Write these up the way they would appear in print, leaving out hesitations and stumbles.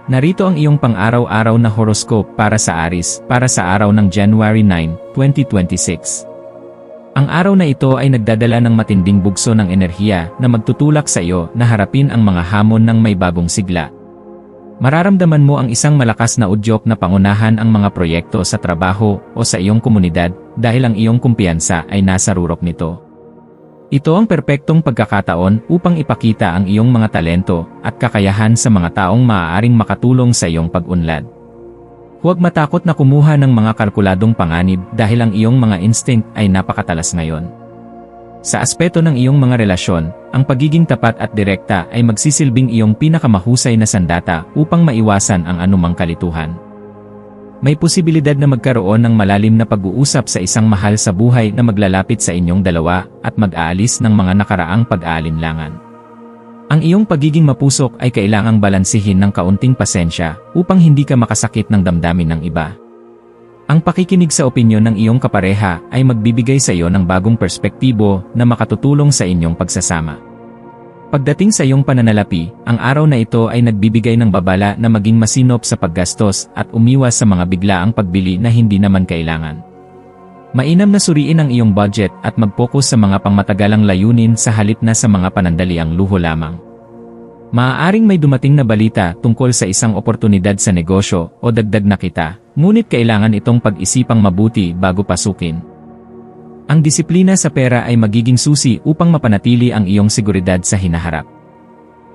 Narito ang iyong pang-araw-araw na horoscope para sa Aries, para sa araw ng January 9, 2026. Ang araw na ito ay nagdadala ng matinding bugso ng enerhiya na magtutulak sa iyo na harapin ang mga hamon ng may bagong sigla. Mararamdaman mo ang isang malakas na udyok na pangunahan ang mga proyekto sa trabaho o sa iyong komunidad dahil ang iyong kumpiyansa ay nasa rurok nito. Ito ang perpektong pagkakataon upang ipakita ang iyong mga talento at kakayahan sa mga taong maaaring makatulong sa iyong pag-unlad. Huwag matakot na kumuha ng mga kalkuladong panganib dahil ang iyong mga instinct ay napakatalas ngayon. Sa aspeto ng iyong mga relasyon, ang pagiging tapat at direkta ay magsisilbing iyong pinakamahusay na sandata upang maiwasan ang anumang kalituhan. May posibilidad na magkaroon ng malalim na pag-uusap sa isang mahal sa buhay na maglalapit sa inyong dalawa at mag-aalis ng mga nakaraang pag-aalinlangan. Ang iyong pagiging mapusok ay kailangang balansihin ng kaunting pasensya upang hindi ka makasakit ng damdamin ng iba. Ang pakikinig sa opinyon ng iyong kapareha ay magbibigay sa iyo ng bagong perspektibo na makatutulong sa inyong pagsasama. Pagdating sa iyong pananalapi, ang araw na ito ay nagbibigay ng babala na maging masinop sa paggastos at umiwas sa mga biglaang pagbili na hindi naman kailangan. Mainam na suriin ang iyong budget at mag-focus sa mga pangmatagalang layunin sa halip na sa mga panandaliang luho lamang. Maaaring may dumating na balita tungkol sa isang oportunidad sa negosyo o dagdag na kita, ngunit kailangan itong pag-isipang mabuti bago pasukin. Ang disiplina sa pera ay magiging susi upang mapanatili ang iyong seguridad sa hinaharap.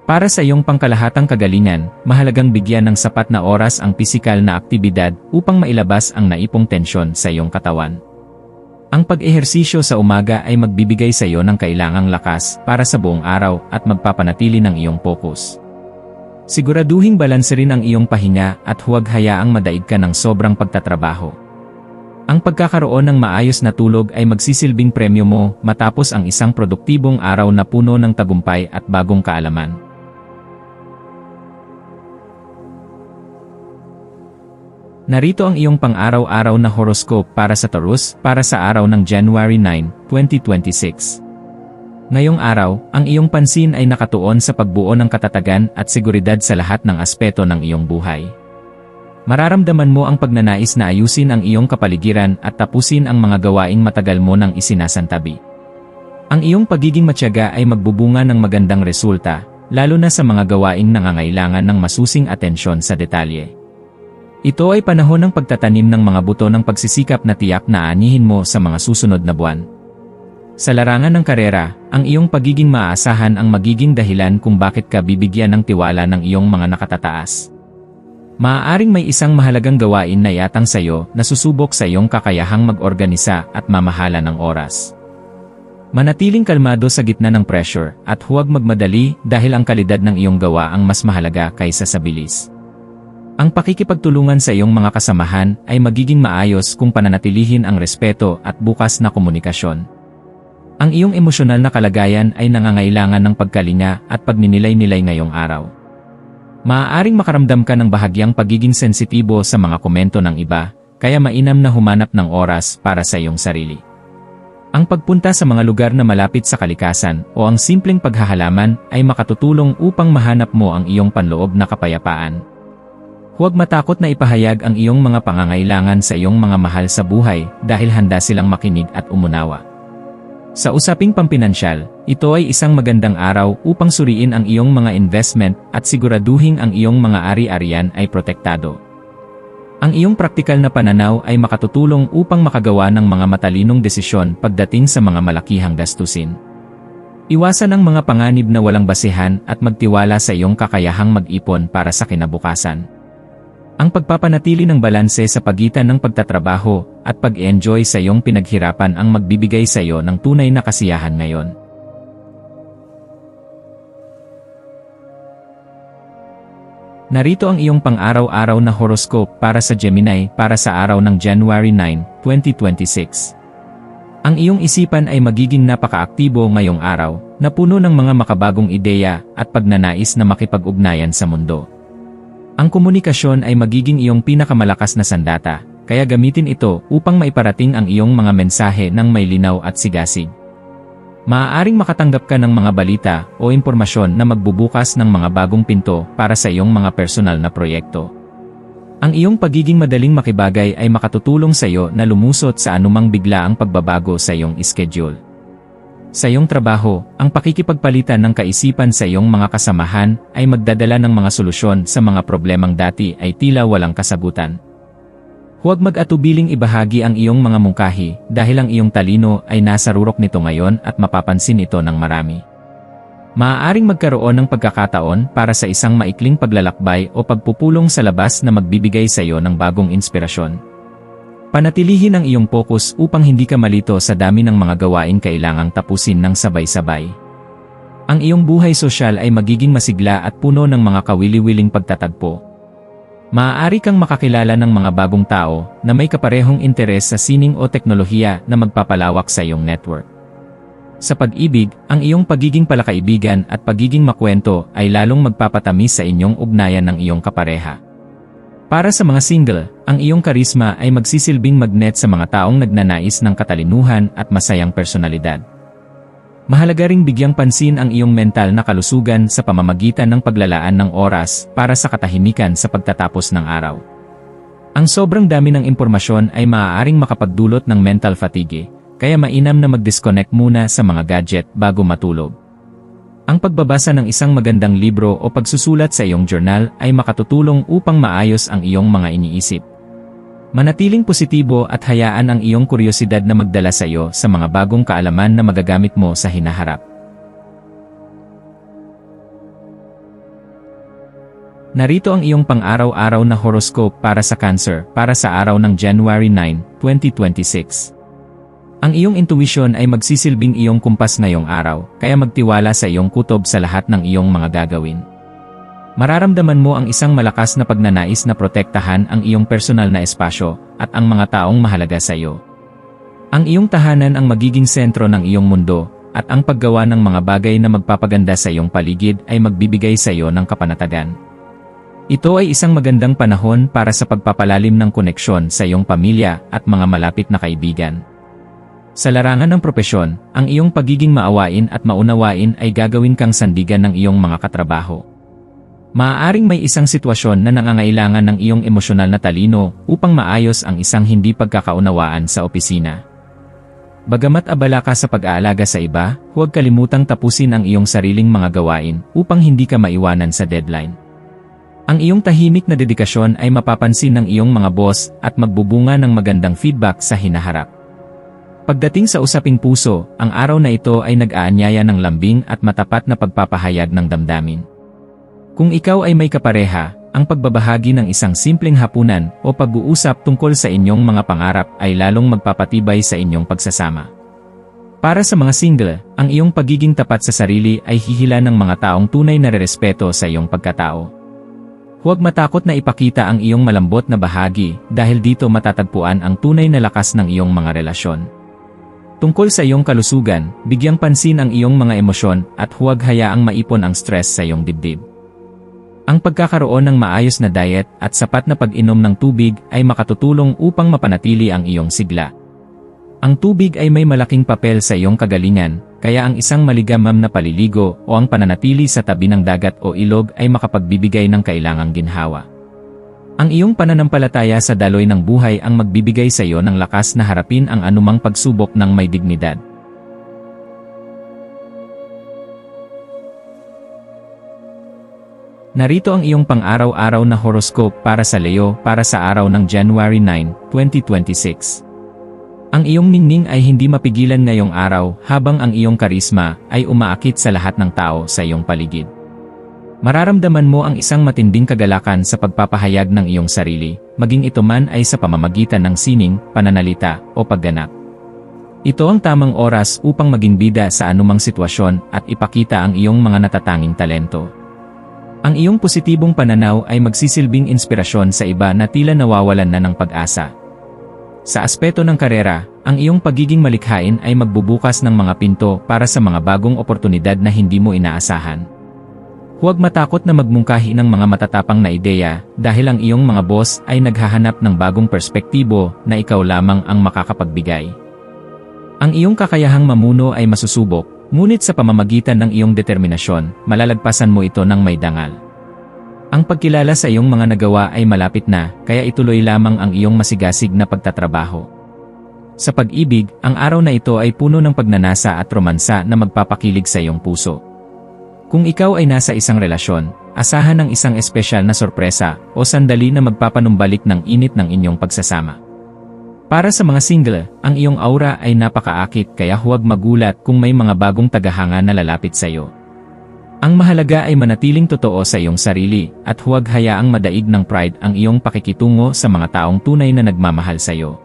Para sa iyong pangkalahatang kagalingan, mahalagang bigyan ng sapat na oras ang pisikal na aktibidad upang mailabas ang naipong tensyon sa iyong katawan. Ang pag-ehersisyo sa umaga ay magbibigay sa iyo ng kailangang lakas para sa buong araw at magpapanatili ng iyong focus. Siguraduhing balanse rin ang iyong pahinga at huwag hayaang madaig ka ng sobrang pagtatrabaho. Ang pagkakaroon ng maayos na tulog ay magsisilbing premyo mo matapos ang isang produktibong araw na puno ng tagumpay at bagong kaalaman. Narito ang iyong pang-araw-araw na horoscope para sa Taurus, para sa araw ng January 9, 2026. Ngayong araw, ang iyong pansin ay nakatuon sa pagbuo ng katatagan at seguridad sa lahat ng aspeto ng iyong buhay. Mararamdaman mo ang pagnanais na ayusin ang iyong kapaligiran at tapusin ang mga gawaing matagal mo nang isinasantabi. Ang iyong pagiging matyaga ay magbubunga ng magandang resulta, lalo na sa mga gawaing nangangailangan ng masusing atensyon sa detalye. Ito ay panahon ng pagtatanim ng mga buto ng pagsisikap na tiyak na aanihin mo sa mga susunod na buwan. Sa larangan ng karera, ang iyong pagiging maaasahan ang magiging dahilan kung bakit ka bibigyan ng tiwala ng iyong mga nakatataas. Maaaring may isang mahalagang gawain na yatang sa iyo na susubok sa iyong kakayahang mag-organisa at mamahala ng oras. Manatiling kalmado sa gitna ng pressure at huwag magmadali dahil ang kalidad ng iyong gawa ang mas mahalaga kaysa sa bilis. Ang pakikipagtulungan sa iyong mga kasamahan ay magiging maayos kung pananatilihin ang respeto at bukas na komunikasyon. Ang iyong emosyonal na kalagayan ay nangangailangan ng pagkalinga at pagninilay-nilay ngayong araw. Maaaring makaramdam ka ng bahagyang pagiging sensitibo sa mga komento ng iba, kaya mainam na humanap ng oras para sa iyong sarili. Ang pagpunta sa mga lugar na malapit sa kalikasan o ang simpleng paghahalaman ay makatutulong upang mahanap mo ang iyong panloob na kapayapaan. Huwag matakot na ipahayag ang iyong mga pangangailangan sa iyong mga mahal sa buhay dahil handa silang makinig at umunawa. Sa usaping pampinansyal, ito ay isang magandang araw upang suriin ang iyong mga investment at siguraduhin ang iyong mga ari-arian ay protektado. Ang iyong praktikal na pananaw ay makatutulong upang makagawa ng mga matalinong desisyon pagdating sa mga malakihang gastusin. Iwasan ang mga panganib na walang basehan at magtiwala sa iyong kakayahang mag-ipon para sa kinabukasan. Ang pagpapanatili ng balanse sa pagitan ng pagtatrabaho at pag-enjoy sa iyong pinaghirapan ang magbibigay sa iyo ng tunay na kasiyahan ngayon. Narito ang iyong pang-araw-araw na horoscope para sa Gemini para sa araw ng January 9, 2026. Ang iyong isipan ay magiging napakaaktibo ngayong araw, na puno ng mga makabagong ideya at pagnanais na makipag-ugnayan sa mundo. Ang komunikasyon ay magiging iyong pinakamalakas na sandata, kaya gamitin ito upang maiparating ang iyong mga mensahe ng may linaw at sigasig. Maaaring makatanggap ka ng mga balita o impormasyon na magbubukas ng mga bagong pinto para sa iyong mga personal na proyekto. Ang iyong pagiging madaling makibagay ay makatutulong sa iyo na lumusot sa anumang biglaang pagbabago sa iyong schedule. Sa iyong trabaho, ang pakikipagpalitan ng kaisipan sa iyong mga kasamahan ay magdadala ng mga solusyon sa mga problemang dati ay tila walang kasagutan. Huwag mag-atubiling ibahagi ang iyong mga mungkahi dahil ang iyong talino ay nasa rurok nito ngayon at mapapansin ito ng marami. Maaaring magkaroon ng pagkakataon para sa isang maikling paglalakbay o pagpupulong sa labas na magbibigay sa iyo ng bagong inspirasyon. Panatilihin ang iyong focus upang hindi ka malito sa dami ng mga gawain kailangang tapusin ng sabay-sabay. Ang iyong buhay sosyal ay magiging masigla at puno ng mga kawili-wiling pagtatagpo. Maaari kang makakilala ng mga bagong tao na may kaparehong interes sa sining o teknolohiya na magpapalawak sa iyong network. Sa pag-ibig, ang iyong pagiging palakaibigan at pagiging makwento ay lalong magpapatamis sa inyong ugnayan ng iyong kapareha. Para sa mga single, ang iyong karisma ay magsisilbing magnet sa mga taong nagnanais ng katalinuhan at masayang personalidad. Mahalaga ring bigyang pansin ang iyong mental na kalusugan sa pamamagitan ng paglalaan ng oras para sa katahimikan sa pagtatapos ng araw. Ang sobrang dami ng impormasyon ay maaaring makapagdulot ng mental fatigue, kaya mainam na mag-disconnect muna sa mga gadget bago matulog. Ang pagbabasa ng isang magandang libro o pagsusulat sa iyong journal ay makatutulong upang maayos ang iyong mga iniisip. Manatiling positibo at hayaan ang iyong kuryosidad na magdala sa iyo sa mga bagong kaalaman na magagamit mo sa hinaharap. Narito ang iyong pang-araw-araw na horoscope para sa Cancer para sa araw ng January 9, 2026. Ang iyong intuition ay magsisilbing iyong kumpas ngayong araw, kaya magtiwala sa iyong kutob sa lahat ng iyong mga gagawin. Mararamdaman mo ang isang malakas na pagnanais na protektahan ang iyong personal na espasyo at ang mga taong mahalaga sa iyo. Ang iyong tahanan ang magiging sentro ng iyong mundo, at ang paggawa ng mga bagay na magpapaganda sa iyong paligid ay magbibigay sa iyo ng kapanatagan. Ito ay isang magandang panahon para sa pagpapalalim ng koneksyon sa iyong pamilya at mga malapit na kaibigan. Sa larangan ng propesyon, ang iyong pagiging maawain at maunawain ay gagawin kang sandigan ng iyong mga katrabaho. Maaaring may isang sitwasyon na nangangailangan ng iyong emosyonal na talino upang maayos ang isang hindi pagkakaunawaan sa opisina. Bagamat abala ka sa pag-aalaga sa iba, huwag kalimutang tapusin ang iyong sariling mga gawain upang hindi ka maiwanan sa deadline. Ang iyong tahimik na dedikasyon ay mapapansin ng iyong mga boss at magbubunga ng magandang feedback sa hinaharap. Pagdating sa usaping puso, ang araw na ito ay nag-aanyaya ng lambing at matapat na pagpapahayag ng damdamin. Kung ikaw ay may kapareha, ang pagbabahagi ng isang simpleng hapunan o pag-uusap tungkol sa inyong mga pangarap ay lalong magpapatibay sa inyong pagsasama. Para sa mga single, ang iyong pagiging tapat sa sarili ay hihila ng mga taong tunay na rerespeto sa iyong pagkatao. Huwag matakot na ipakita ang iyong malambot na bahagi dahil dito matatagpuan ang tunay na lakas ng iyong mga relasyon. Tungkol sa iyong kalusugan, bigyang pansin ang iyong mga emosyon at huwag hayaang maipon ang stress sa iyong dibdib. Ang pagkakaroon ng maayos na diet at sapat na pag-inom ng tubig ay makatutulong upang mapanatili ang iyong sigla. Ang tubig ay may malaking papel sa iyong kagalingan, kaya ang isang maligamgam na paliligo o ang pananatili sa tabi ng dagat o ilog ay makapagbibigay ng kailangang ginhawa. Ang iyong pananampalataya sa daloy ng buhay ang magbibigay sa iyo ng lakas na harapin ang anumang pagsubok ng may dignidad. Narito ang iyong pang-araw-araw na horoscope para sa Leo para sa araw ng January 9, 2026. Ang iyong ningning ay hindi mapigilan ngayong araw habang ang iyong karisma ay umaakit sa lahat ng tao sa iyong paligid. Mararamdaman mo ang isang matinding kagalakan sa pagpapahayag ng iyong sarili, maging ito man ay sa pamamagitan ng sining, pananalita, o pagganap. Ito ang tamang oras upang maging bida sa anumang sitwasyon at ipakita ang iyong mga natatanging talento. Ang iyong positibong pananaw ay magsisilbing inspirasyon sa iba na tila nawawalan na ng pag-asa. Sa aspeto ng karera, ang iyong pagiging malikhain ay magbubukas ng mga pinto para sa mga bagong oportunidad na hindi mo inaasahan. Huwag matakot na magmungkahi ng mga matatapang na ideya dahil ang iyong mga boss ay naghahanap ng bagong perspektibo na ikaw lamang ang makakapagbigay. Ang iyong kakayahang mamuno ay masusubok, ngunit sa pamamagitan ng iyong determinasyon, malalagpasan mo ito ng may dangal. Ang pagkilala sa iyong mga nagawa ay malapit na, kaya ituloy lamang ang iyong masigasig na pagtatrabaho. Sa pag-ibig, ang araw na ito ay puno ng pagnanasa at romansa na magpapakilig sa iyong puso. Kung ikaw ay nasa isang relasyon, asahan ng isang espesyal na sorpresa o sandali na magpapanumbalik ng init ng inyong pagsasama. Para sa mga single, ang iyong aura ay napakaakit kaya huwag magulat kung may mga bagong tagahanga na lalapit sa iyo. Ang mahalaga ay manatiling totoo sa iyong sarili at huwag hayaang madaig ng pride ang iyong pakikitungo sa mga taong tunay na nagmamahal sa iyo.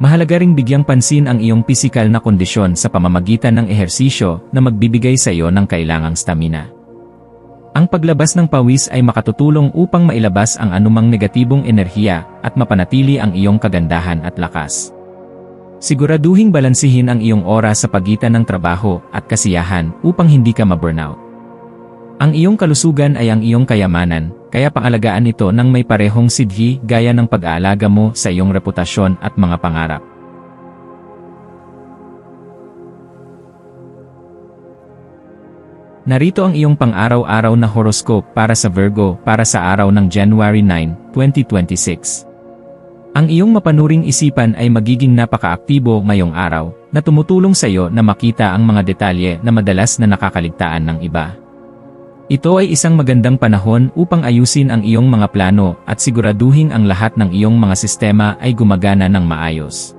Mahalaga ring bigyang pansin ang iyong pisikal na kondisyon sa pamamagitan ng ehersisyo na magbibigay sa iyo ng kailangang stamina. Ang paglabas ng pawis ay makatutulong upang mailabas ang anumang negatibong enerhiya at mapanatili ang iyong kagandahan at lakas. Siguraduhing balansihin ang iyong oras sa pagitan ng trabaho at kasiyahan upang hindi ka ma-burnout. Ang iyong kalusugan ay ang iyong kayamanan, kaya paalagaan ito ng may parehong sidhi gaya ng pag-aalaga mo sa iyong reputasyon at mga pangarap. Narito ang iyong pang-araw-araw na horoscope para sa Virgo para sa araw ng January 9, 2026. Ang iyong mapanuring isipan ay magiging napakaaktibo ngayong araw na tumutulong sa iyo na makita ang mga detalye na madalas na nakakaligtaan ng iba. Ito ay isang magandang panahon upang ayusin ang iyong mga plano at siguraduhin ang lahat ng iyong mga sistema ay gumagana ng maayos.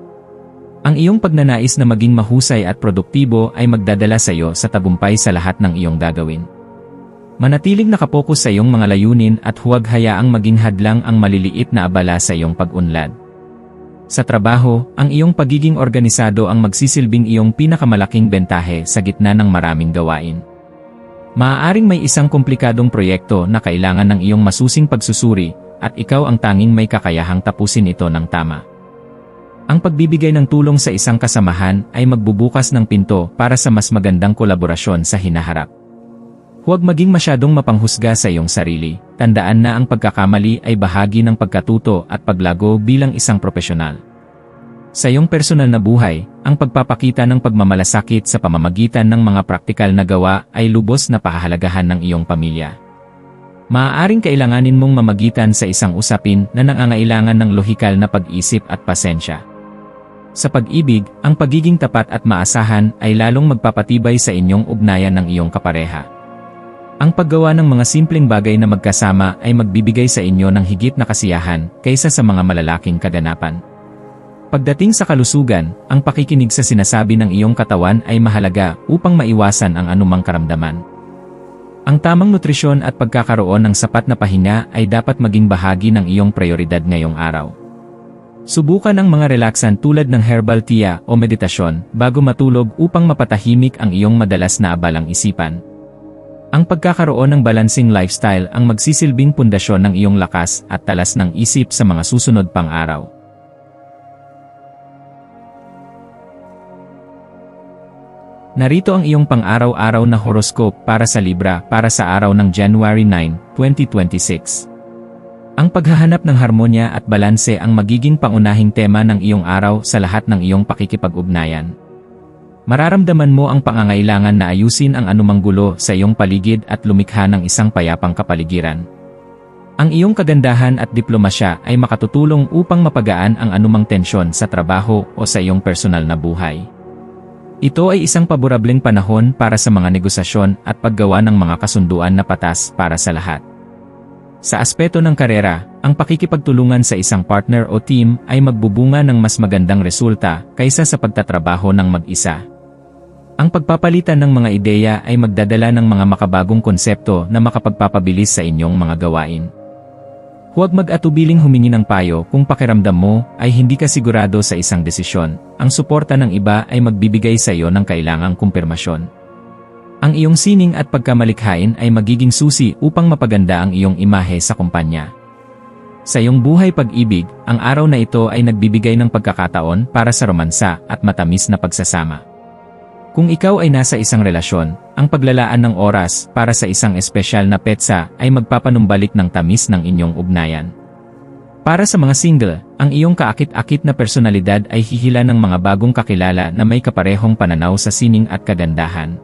Ang iyong pagnanais na maging mahusay at produktibo ay magdadala sa iyo sa tagumpay sa lahat ng iyong gagawin. Manatiling nakapokus sa iyong mga layunin at huwag hayaang maging hadlang ang maliliit na abala sa iyong pag-unlad. Sa trabaho, ang iyong pagiging organisado ang magsisilbing iyong pinakamalaking bentahe sa gitna ng maraming gawain. Maaaring may isang komplikadong proyekto na kailangan ng iyong masusing pagsusuri at ikaw ang tanging may kakayahang tapusin ito ng tama. Ang pagbibigay ng tulong sa isang kasamahan ay magbubukas ng pinto para sa mas magandang kolaborasyon sa hinaharap. Huwag maging masyadong mapanghusga sa iyong sarili. Tandaan na ang pagkakamali ay bahagi ng pagkatuto at paglago bilang isang profesional. Sa iyong personal na buhay, ang pagpapakita ng pagmamalasakit sa pamamagitan ng mga praktikal na gawa ay lubos na pahahalagahan ng iyong pamilya. Maaaring kailanganin mong mamagitan sa isang usapin na nangangailangan ng lohikal na pag-isip at pasensya. Sa pag-ibig, ang pagiging tapat at maasahan ay lalong magpapatibay sa inyong ugnayan ng iyong kapareha. Ang paggawa ng mga simpleng bagay na magkasama ay magbibigay sa inyo ng higit na kasiyahan kaysa sa mga malalaking kaganapan. Pagdating sa kalusugan, ang pakikinig sa sinasabi ng iyong katawan ay mahalaga upang maiwasan ang anumang karamdaman. Ang tamang nutrisyon at pagkakaroon ng sapat na pahinga ay dapat maging bahagi ng iyong prioridad ngayong araw. Subukan ang mga relaxan tulad ng herbal tea o meditasyon bago matulog upang mapatahimik ang iyong madalas na abalang isipan. Ang pagkakaroon ng balancing lifestyle ang magsisilbing pundasyon ng iyong lakas at talas ng isip sa mga susunod pang araw. Narito ang iyong pang-araw-araw na horoscope para sa Libra para sa araw ng January 9, 2026. Ang paghahanap ng harmonya at balanse ang magiging pangunahing tema ng iyong araw sa lahat ng iyong pakikipag-ugnayan. Mararamdaman mo ang pangangailangan na ayusin ang anumang gulo sa iyong paligid at lumikha ng isang payapang kapaligiran. Ang iyong kagandahan at diplomasya ay makatutulong upang mapagaan ang anumang tensyon sa trabaho o sa iyong personal na buhay. Ito ay isang paborableng panahon para sa mga negosasyon at paggawa ng mga kasunduan na patas para sa lahat. Sa aspeto ng karera, ang pakikipagtulungan sa isang partner o team ay magbubunga ng mas magandang resulta kaysa sa pagtatrabaho ng mag-isa. Ang pagpapalitan ng mga ideya ay magdadala ng mga makabagong konsepto na makapagpapabilis sa inyong mga gawain. Huwag mag-atubiling humingi ng payo kung pakiramdam mo ay hindi ka sigurado sa isang desisyon. Ang suporta ng iba ay magbibigay sa iyo ng kailangang kumpirmasyon. Ang iyong sining at pagkamalikhain ay magiging susi upang mapaganda ang iyong imahe sa kumpanya. Sa iyong buhay pag-ibig, ang araw na ito ay nagbibigay ng pagkakataon para sa romansa at matamis na pagsasama. Kung ikaw ay nasa isang relasyon, ang paglalaan ng oras para sa isang espesyal na petsa ay magpapanumbalik ng tamis ng inyong ugnayan. Para sa mga single, ang iyong kaakit-akit na personalidad ay hihila ng mga bagong kakilala na may kaparehong pananaw sa sining at kagandahan.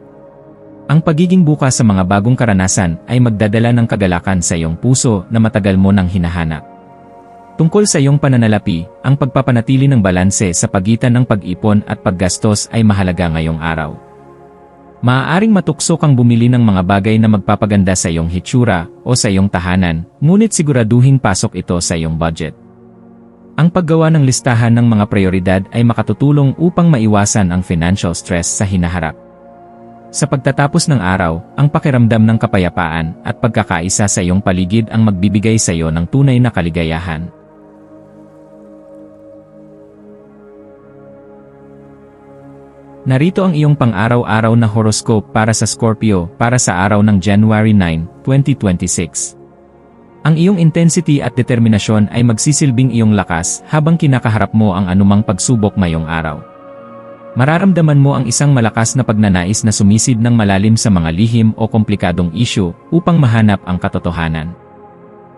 Ang pagiging bukas sa mga bagong karanasan ay magdadala ng kagalakan sa iyong puso na matagal mo nang hinahanap. Tungkol sa iyong pananalapi, ang pagpapanatili ng balanse sa pagitan ng pag-ipon at paggastos ay mahalaga ngayong araw. Maaaring matukso kang bumili ng mga bagay na magpapaganda sa iyong hitsura o sa iyong tahanan, ngunit siguraduhin pasok ito sa iyong budget. Ang paggawa ng listahan ng mga prioridad ay makatutulong upang maiwasan ang financial stress sa hinaharap. Sa pagtatapos ng araw, ang pakiramdam ng kapayapaan at pagkakaisa sa iyong paligid ang magbibigay sa iyo ng tunay na kaligayahan. Narito ang iyong pang-araw-araw na horoscope para sa Scorpio para sa araw ng January 9, 2026. Ang iyong intensity at determinasyon ay magsisilbing iyong lakas habang kinakaharap mo ang anumang pagsubok ngayong araw. Mararamdaman mo ang isang malakas na pagnanais na sumisid ng malalim sa mga lihim o komplikadong issue upang mahanap ang katotohanan.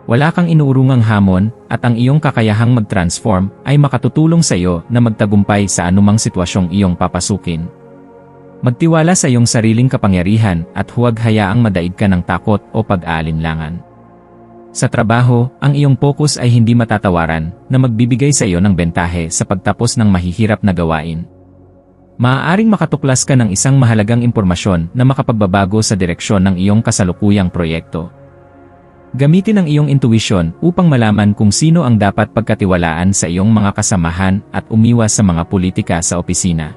Wala kang inuurungang hamon at ang iyong kakayahang mag-transform ay makatutulong sa iyo na magtagumpay sa anumang sitwasyong iyong papasukin. Magtiwala sa iyong sariling kapangyarihan at huwag hayaang madaig ka ng takot o pag-aalinlangan. Sa trabaho, ang iyong focus ay hindi matatawaran na magbibigay sa iyo ng bentahe sa pagtapos ng mahihirap na gawain. Maaaring makatuklas ka ng isang mahalagang impormasyon na makapagbabago sa direksyon ng iyong kasalukuyang proyekto. Gamitin ang iyong intuition upang malaman kung sino ang dapat pagkatiwalaan sa iyong mga kasamahan at umiwas sa mga politika sa opisina.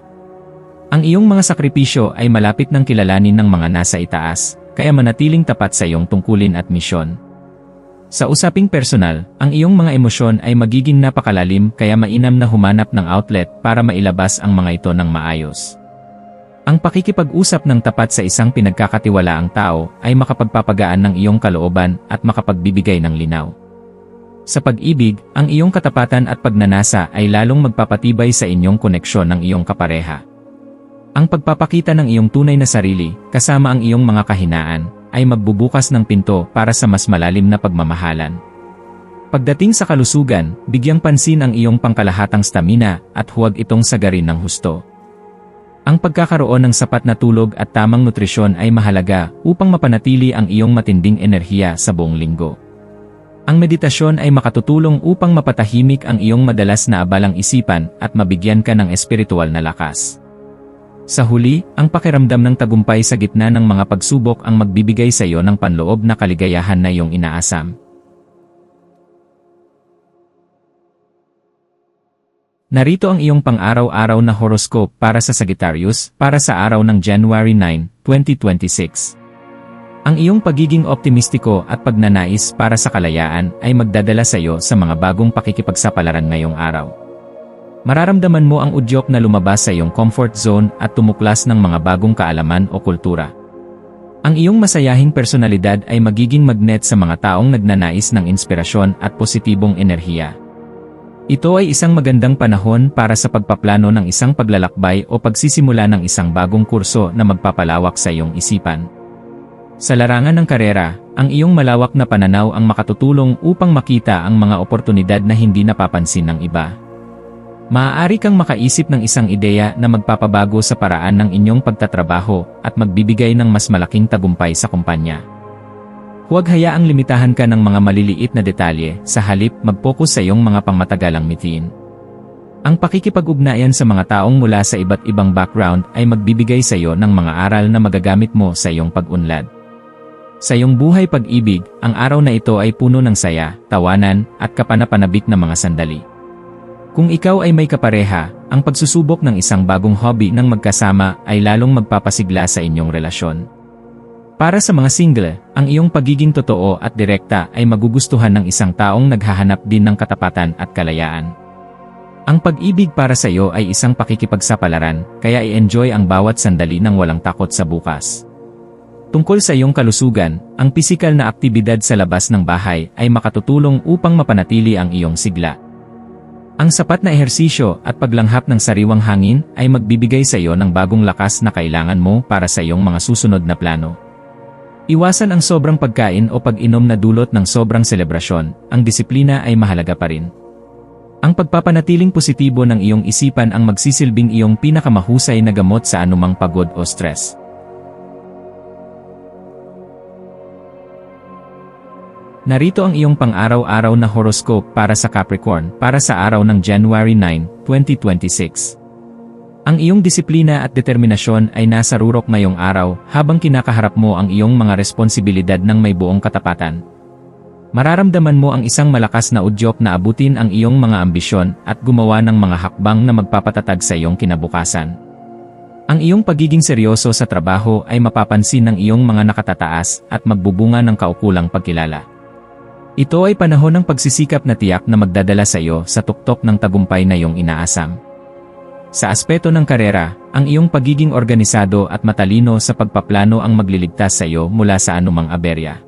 Ang iyong mga sakripisyo ay malapit ng kilalanin ng mga nasa itaas, kaya manatiling tapat sa iyong tungkulin at misyon. Sa usaping personal, ang iyong mga emosyon ay magiging napakalalim kaya mainam na humanap ng outlet para mailabas ang mga ito ng maayos. Ang pakikipag-usap ng tapat sa isang pinagkakatiwalaang tao ay makapagpapagaan ng iyong kalooban at makapagbibigay ng linaw. Sa pag-ibig, ang iyong katapatan at pagnanasa ay lalong magpapatibay sa inyong koneksyon ng iyong kapareha. Ang pagpapakita ng iyong tunay na sarili, kasama ang iyong mga kahinaan, ay magbubukas ng pinto para sa mas malalim na pagmamahalan. Pagdating sa kalusugan, bigyang pansin ang iyong pangkalahatang stamina at huwag itong sagarin ng husto. Ang pagkakaroon ng sapat na tulog at tamang nutrisyon ay mahalaga upang mapanatili ang iyong matinding enerhiya sa buong linggo. Ang meditasyon ay makatutulong upang mapatahimik ang iyong madalas na abalang isipan at mabigyan ka ng espiritual na lakas. Sa huli, ang pakiramdam ng tagumpay sa gitna ng mga pagsubok ang magbibigay sa iyo ng panloob na kaligayahan na iyong inaasam. Narito ang iyong pang-araw-araw na horoscope para sa Sagittarius para sa araw ng January 9, 2026. Ang iyong pagiging optimistiko at pagnanais para sa kalayaan ay magdadala sa iyo sa mga bagong pakikipagsapalaran ngayong araw. Mararamdaman mo ang udyok na lumabas sa iyong comfort zone at tumuklas ng mga bagong kaalaman o kultura. Ang iyong masayahing personalidad ay magiging magnet sa mga taong nagnanais ng inspirasyon at positibong enerhiya. Ito ay isang magandang panahon para sa pagpaplano ng isang paglalakbay o pagsisimula ng isang bagong kurso na magpapalawak sa iyong isipan. Sa larangan ng karera, ang iyong malawak na pananaw ang makatutulong upang makita ang mga oportunidad na hindi napapansin ng iba. Maaari kang makaisip ng isang ideya na magpapabago sa paraan ng inyong pagtatrabaho at magbibigay ng mas malaking tagumpay sa kumpanya. Huwag hayaang limitahan ka ng mga maliliit na detalye, sa halip mag-focus sa iyong mga pangmatagalang mithiin. Ang pakikipag-ugnayan sa mga taong mula sa iba't ibang background ay magbibigay sa iyo ng mga aral na magagamit mo sa iyong pag-unlad. Sa iyong buhay pag-ibig, ang araw na ito ay puno ng saya, tawanan, at kapanapanabik na mga sandali. Kung ikaw ay may kapareha, ang pagsusubok ng isang bagong hobby ng magkasama ay lalong magpapasigla sa inyong relasyon. Para sa mga single, ang iyong pagiging totoo at direkta ay magugustuhan ng isang taong naghahanap din ng katapatan at kalayaan. Ang pag-ibig para sa iyo ay isang pakikipagsapalaran, kaya i-enjoy ang bawat sandali ng walang takot sa bukas. Tungkol sa iyong kalusugan, ang pisikal na aktibidad sa labas ng bahay ay makatutulong upang mapanatili ang iyong sigla. Ang sapat na ehersisyo at paglanghap ng sariwang hangin ay magbibigay sa iyo ng bagong lakas na kailangan mo para sa iyong mga susunod na plano. Iwasan ang sobrang pagkain o pag-inom na dulot ng sobrang selebrasyon, ang disiplina ay mahalaga pa rin. Ang pagpapanatiling positibo ng iyong isipan ang magsisilbing iyong pinakamahusay na gamot sa anumang pagod o stress. Narito ang iyong pang-araw-araw na horoscope para sa Capricorn para sa araw ng January 9, 2026. Ang iyong disiplina at determinasyon ay nasa rurok ngayong araw habang kinakaharap mo ang iyong mga responsibilidad ng may buong katapatan. Mararamdaman mo ang isang malakas na udyok na abutin ang iyong mga ambisyon at gumawa ng mga hakbang na magpapatatag sa iyong kinabukasan. Ang iyong pagiging seryoso sa trabaho ay mapapansin ng iyong mga nakatataas at magbubunga ng kaukulang pagkilala. Ito ay panahon ng pagsisikap na tiyak na magdadala sa iyo sa tuktok ng tagumpay na iyong inaasam. Sa aspeto ng karera, ang iyong pagiging organisado at matalino sa pagpaplano ang magliligtas sa iyo mula sa anumang aberya.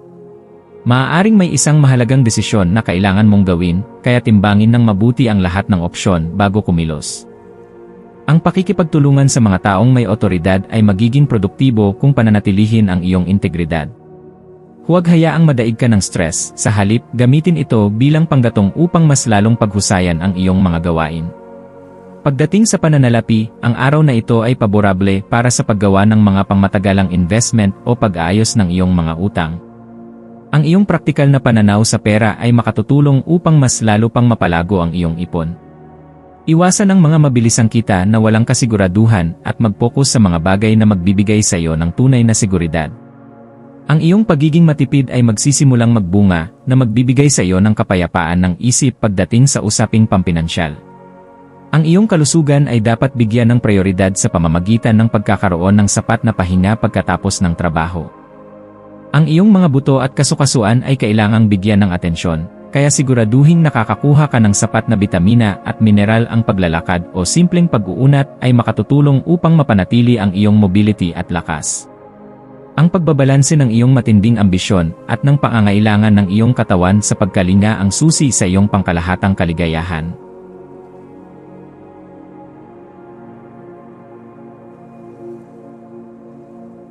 Maaaring may isang mahalagang desisyon na kailangan mong gawin, kaya timbangin ng mabuti ang lahat ng opsyon bago kumilos. Ang pakikipagtulungan sa mga taong may otoridad ay magiging produktibo kung pananatilihin ang iyong integridad. Huwag hayaang madaig ka ng stress, sa halip gamitin ito bilang panggatong upang mas lalong paghusayan ang iyong mga gawain. Pagdating sa pananalapi, ang araw na ito ay paborable para sa paggawa ng mga pangmatagalang investment o pag-aayos ng iyong mga utang. Ang iyong praktikal na pananaw sa pera ay makatutulong upang mas lalo pang mapalago ang iyong ipon. Iwasan ang mga mabilisang kita na walang kasiguraduhan at mag-focus sa mga bagay na magbibigay sa iyo ng tunay na seguridad. Ang iyong pagiging matipid ay magsisimulang magbunga na magbibigay sa iyo ng kapayapaan ng isip pagdating sa usaping pampinansyal. Ang iyong kalusugan ay dapat bigyan ng prioridad sa pamamagitan ng pagkakaroon ng sapat na pahinga pagkatapos ng trabaho. Ang iyong mga buto at kasukasuan ay kailangang bigyan ng atensyon, kaya siguraduhing nakakakuha ka ng sapat na bitamina at mineral. Ang paglalakad o simpleng pag-uunat ay makatutulong upang mapanatili ang iyong mobility at lakas. Ang pagbabalanse ng iyong matinding ambisyon at ng pangangailangan ng iyong katawan sa pagkalinga ang susi sa iyong pangkalahatang kaligayahan.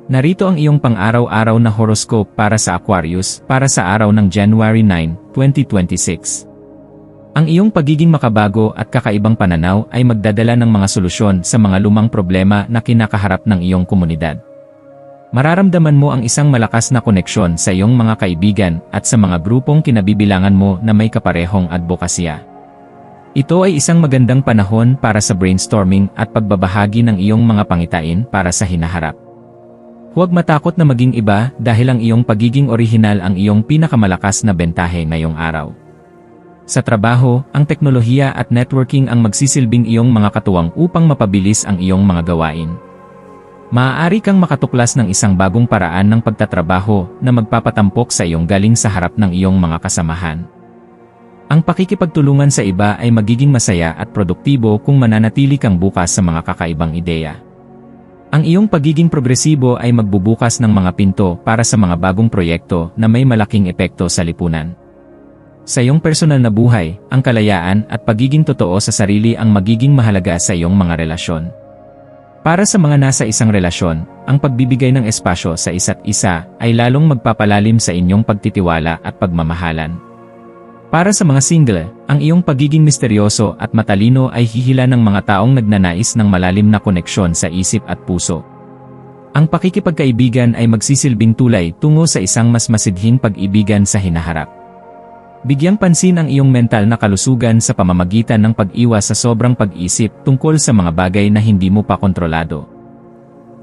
Narito ang iyong pang-araw-araw na horoscope para sa Aquarius para sa araw ng January 9, 2026. Ang iyong pagiging makabago at kakaibang pananaw ay magdadala ng mga solusyon sa mga lumang problema na kinakaharap ng iyong komunidad. Mararamdaman mo ang isang malakas na koneksyon sa iyong mga kaibigan at sa mga grupong kinabibilangan mo na may kaparehong advokasya. Ito ay isang magandang panahon para sa brainstorming at pagbabahagi ng iyong mga pangitain para sa hinaharap. Huwag matakot na maging iba dahil ang iyong pagiging orihinal ang iyong pinakamalakas na bentahe ngayong araw. Sa trabaho, ang teknolohiya at networking ang magsisilbing iyong mga katuwang upang mapabilis ang iyong mga gawain. Maaari kang makatuklas ng isang bagong paraan ng pagtatrabaho na magpapatampok sa iyong galing sa harap ng iyong mga kasamahan. Ang pakikipagtulungan sa iba ay magiging masaya at produktibo kung mananatili kang bukas sa mga kakaibang ideya. Ang iyong pagiging progresibo ay magbubukas ng mga pinto para sa mga bagong proyekto na may malaking epekto sa lipunan. Sa iyong personal na buhay, ang kalayaan at pagiging totoo sa sarili ang magiging mahalaga sa iyong mga relasyon. Para sa mga nasa isang relasyon, ang pagbibigay ng espasyo sa isa't isa ay lalong magpapalalim sa inyong pagtitiwala at pagmamahalan. Para sa mga single, ang iyong pagiging misteryoso at matalino ay hihila ng mga taong nagnanais ng malalim na koneksyon sa isip at puso. Ang pakikipagkaibigan ay magsisilbing tulay tungo sa isang mas masidhing pag-ibigan sa hinaharap. Bigyang pansin ang iyong mental na kalusugan sa pamamagitan ng pag-iwas sa sobrang pag-isip tungkol sa mga bagay na hindi mo pa kontrolado.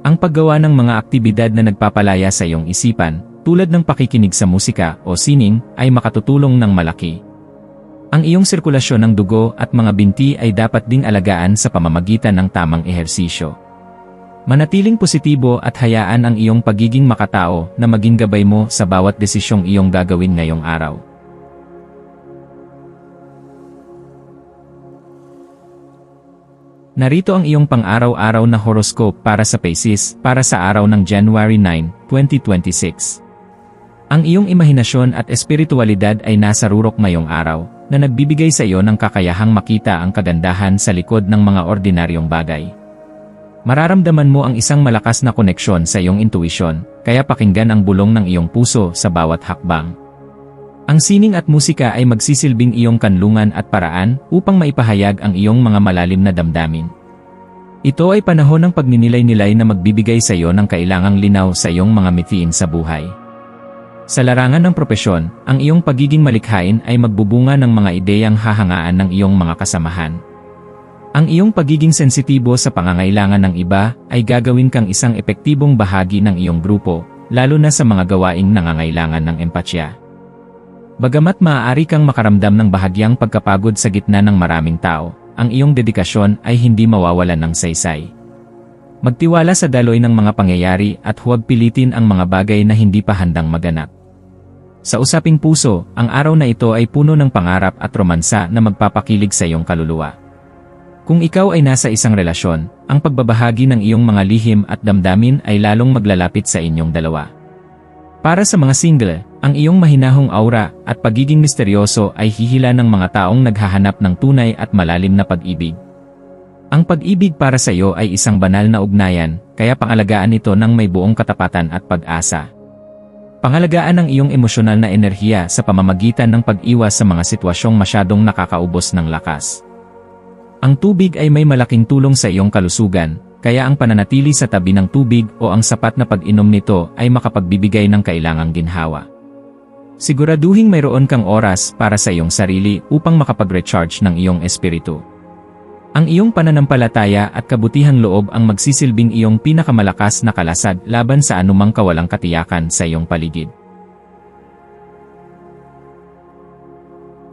Ang paggawa ng mga aktibidad na nagpapalaya sa iyong isipan, tulad ng pakikinig sa musika o sining, ay makatutulong ng malaki. Ang iyong sirkulasyon ng dugo at mga binti ay dapat ding alagaan sa pamamagitan ng tamang ehersisyo. Manatiling positibo at hayaan ang iyong pagiging makatao na maging gabay mo sa bawat desisyong iyong gagawin ngayong araw. Narito ang iyong pang-araw-araw na horoscope para sa Pisces para sa araw ng January 9, 2026. Ang iyong imahinasyon at espiritualidad ay nasa rurok ngayong araw, na nagbibigay sa iyo ng kakayahang makita ang kagandahan sa likod ng mga ordinaryong bagay. Mararamdaman mo ang isang malakas na koneksyon sa iyong intuisyon, kaya pakinggan ang bulong ng iyong puso sa bawat hakbang. Ang sining at musika ay magsisilbing iyong kanlungan at paraan upang maipahayag ang iyong mga malalim na damdamin. Ito ay panahon ng pagninilay-nilay na magbibigay sa iyo ng kailangang linaw sa iyong mga mithiin sa buhay. Sa larangan ng propesyon, ang iyong pagiging malikhain ay magbubunga ng mga ideyang hahangaan ng iyong mga kasamahan. Ang iyong pagiging sensitibo sa pangangailangan ng iba ay gagawin kang isang epektibong bahagi ng iyong grupo, lalo na sa mga gawaing nangangailangan ng empatya. Bagamat maaari kang makaramdam ng bahagyang pagkapagod sa gitna ng maraming tao, ang iyong dedikasyon ay hindi mawawalan ng saysay. Magtiwala sa daloy ng mga pangyayari at huwag pilitin ang mga bagay na hindi pa handang maganap. Sa usaping puso, ang araw na ito ay puno ng pangarap at romansa na magpapakilig sa iyong kaluluwa. Kung ikaw ay nasa isang relasyon, ang pagbabahagi ng iyong mga lihim at damdamin ay lalong maglalapit sa inyong dalawa. Para sa mga single, ang iyong mahinahong aura at pagiging misteryoso ay hihila ng mga taong naghahanap ng tunay at malalim na pag-ibig. Ang pag-ibig para sa iyo ay isang banal na ugnayan, kaya pangalagaan ito ng may buong katapatan at pag-asa. Pangalagaan ang iyong emosyonal na enerhiya sa pamamagitan ng pag-iwas sa mga sitwasyong masyadong nakakaubos ng lakas. Ang tubig ay may malaking tulong sa iyong kalusugan, kaya ang pananatili sa tabi ng tubig o ang sapat na pag-inom nito ay makapagbibigay ng kailangang ginhawa. Siguraduhing mayroon kang oras para sa iyong sarili upang makapag-recharge ng iyong espiritu. Ang iyong pananampalataya at kabutihang loob ang magsisilbing iyong pinakamalakas na kalasag laban sa anumang kawalang katiyakan sa iyong paligid.